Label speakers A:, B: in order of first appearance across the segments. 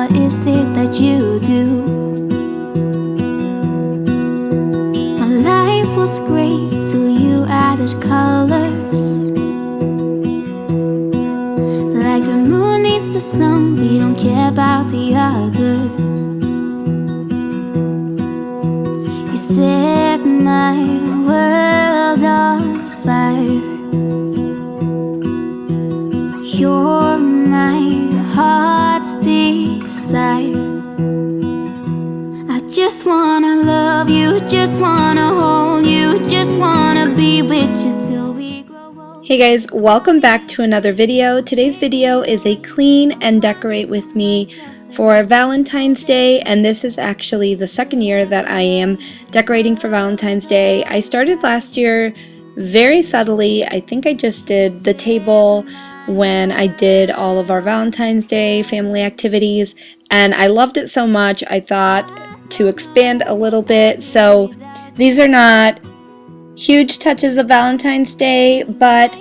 A: what is it that you do? My life was great till you added colors. Like the moon needs the sun, we don't care about the others. You set my world on fire. You're my heart's desire. I just wanna love you, just wanna hold you, just wanna be with you till we grow old.
B: Hey guys, welcome back to another video. Today's video is a clean and decorate with me for Valentine's Day, and this is actually the second year that I am decorating for Valentine's Day. I started last year very subtly. I think I just did the table when I did all of our Valentine's Day family activities, and I loved it so much I thought to expand a little bit. So these are not huge touches of Valentine's Day, but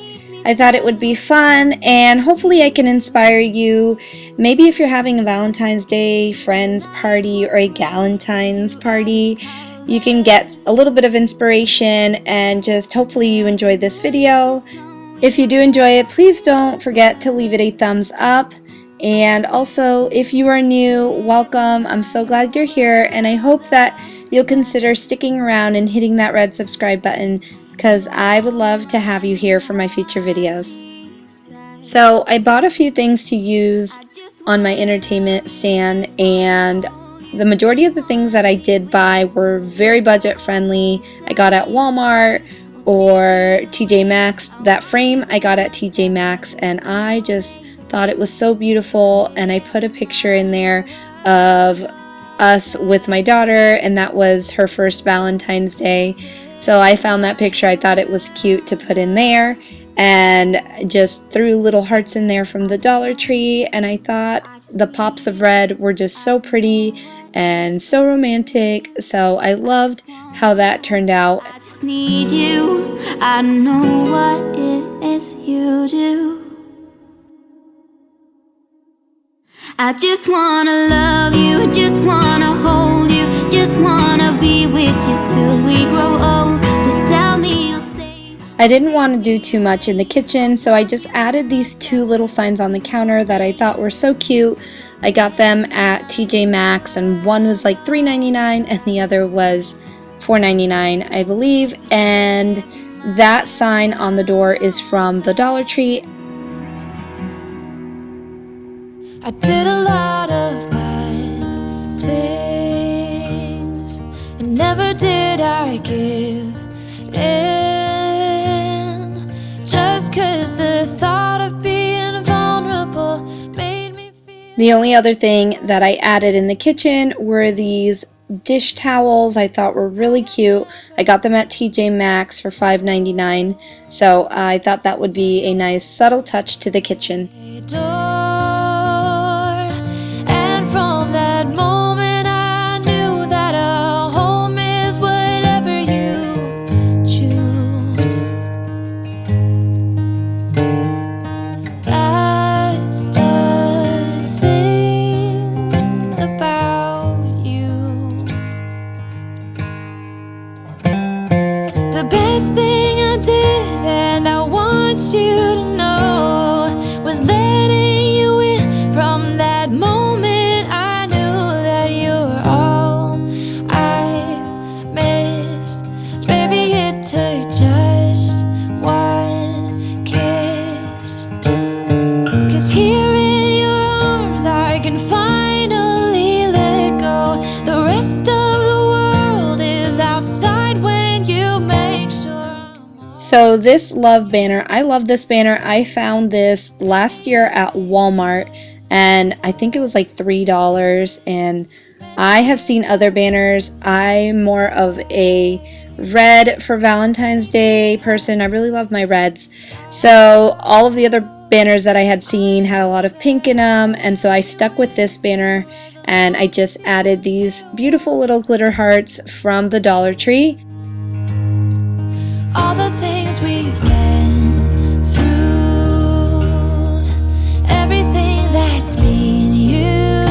B: I thought it would be fun and hopefully I can inspire you. Maybe if you're having a Valentine's Day friends party or a Galentine's party, you can get a little bit of inspiration and just hopefully you enjoy this video. If you do enjoy it, please don't forget to leave it a thumbs up. And also, if you are new, welcome. I'm so glad you're here, and I hope that you'll consider sticking around and hitting that red subscribe button because I would love to have you here for my future videos. So I bought a few things to use on my entertainment stand, and the majority of the things that I did buy were very budget friendly. I got at Walmart or TJ Maxx. That frame I got at TJ Maxx, and I just thought it was so beautiful, and I put a picture in there of us with my daughter, and that was her first Valentine's Day. So I found that picture, I thought it was cute to put in there, and just threw little hearts in there from the Dollar Tree, and I thought the pops of red were just so pretty and so romantic, so I loved how that turned out.
A: I just need you, I know what it is you do. I just wanna love you, just wanna hold you, just wanna be with you till we grow old. Just tell me you'll stay.
B: I didn't want to do too much in the kitchen, so I just added these two little signs on the counter that I thought were so cute. I got them at TJ Maxx, and one was like $3.99 and the other was $4.99, I believe. And that sign on the door is from the Dollar Tree.
C: I did a lot of bad things, and never did I give in, just 'cause the thought of being vulnerable made me feel.
B: The only other thing that I added in the kitchen were these dish towels. I thought were really cute. I got them at TJ Maxx for $5.99, so I thought that would be a nice subtle touch to the kitchen.
C: From that moment I knew that a home is whatever you choose. That's the thing about you. The best thing I did, and I want you to know, was letting you in from that moment. Took just one kiss, 'cause here in your arms I can finally let go. The rest of the world is outside when you make sure.
B: So this love banner, I love this banner. I found this last year at Walmart, and I think it was like $3, and I have seen other banners. I'm more of a red for Valentine's Day person. I really love my reds. So all of the other banners that I had seen had a lot of pink in them, and so I stuck with this banner, and I just added these beautiful little glitter hearts from the Dollar Tree.
C: All the things we've been through, everything that's been you.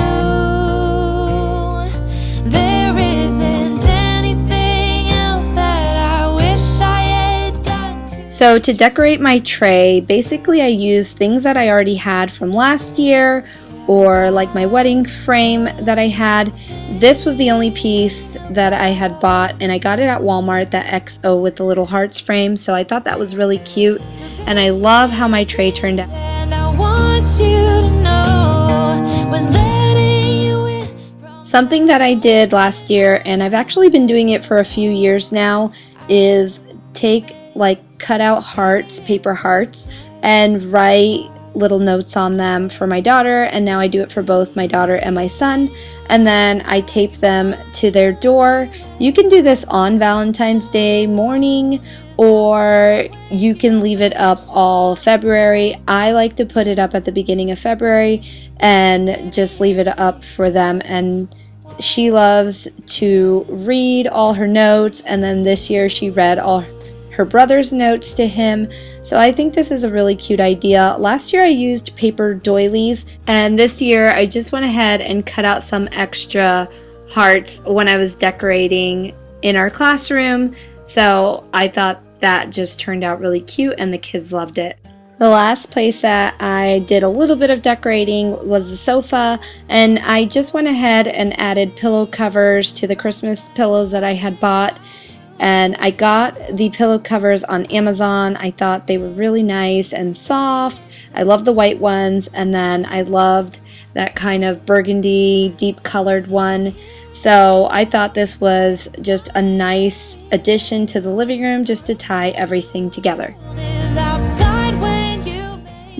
B: So to decorate my tray, basically I use things that I already had from last year, or like my wedding frame that I had. This was the only piece that I had bought, and I got it at Walmart, that XO with the little hearts frame, so I thought that was really cute, and I love how my tray turned out.
C: And I want you to know was letting you in.
B: Something that I did last year, and I've actually been doing it for a few years now, is take like cut out hearts, paper hearts, and write little notes on them for my daughter, and now I do it for both my daughter and my son, and then I tape them to their door. You can do this on Valentine's Day morning, or you can leave it up all February. I like to put it up at the beginning of February and just leave it up for them, and she loves to read all her notes, and then this year she read all her brother's notes to him. So I think this is a really cute idea. Last year I used paper doilies, and this year I just went ahead and cut out some extra hearts when I was decorating in our classroom. So I thought that just turned out really cute, and the kids loved it. The last place that I did a little bit of decorating was the sofa, and I just went ahead and added pillow covers to the Christmas pillows that I had bought. And I got the pillow covers on Amazon. I thought they were really nice and soft. I love the white ones, and then I loved that kind of burgundy, deep colored one. So I thought this was just a nice addition to the living room, just to tie everything together.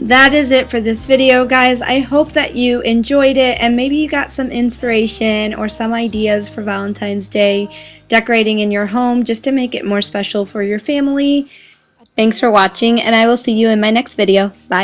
B: That is it for this video, guys. I hope that you enjoyed it, and maybe you got some inspiration or some ideas for Valentine's Day decorating in your home just to make it more special for your family. Thanks for watching, and I will see you in my next video. Bye.